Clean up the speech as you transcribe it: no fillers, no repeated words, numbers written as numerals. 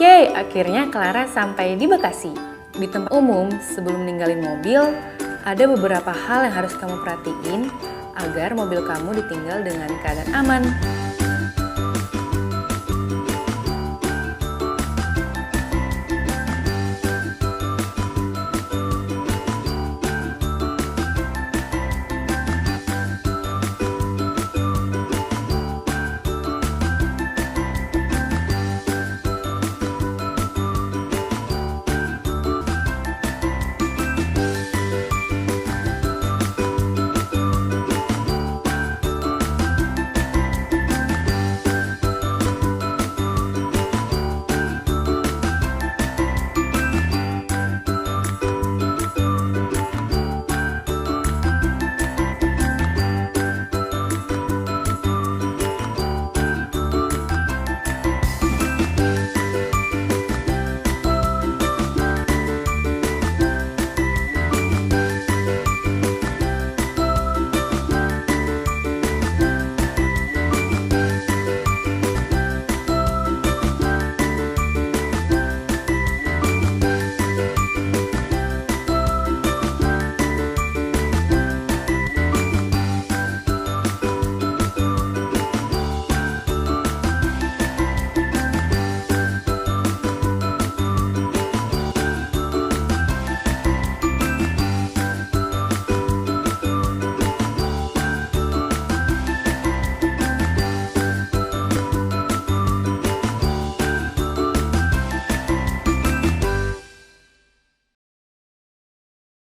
Yeay, akhirnya Clara sampai di Bekasi. Di tempat umum, sebelum ninggalin mobil, ada beberapa hal yang harus kamu perhatiin agar mobil kamu ditinggal dengan keadaan aman.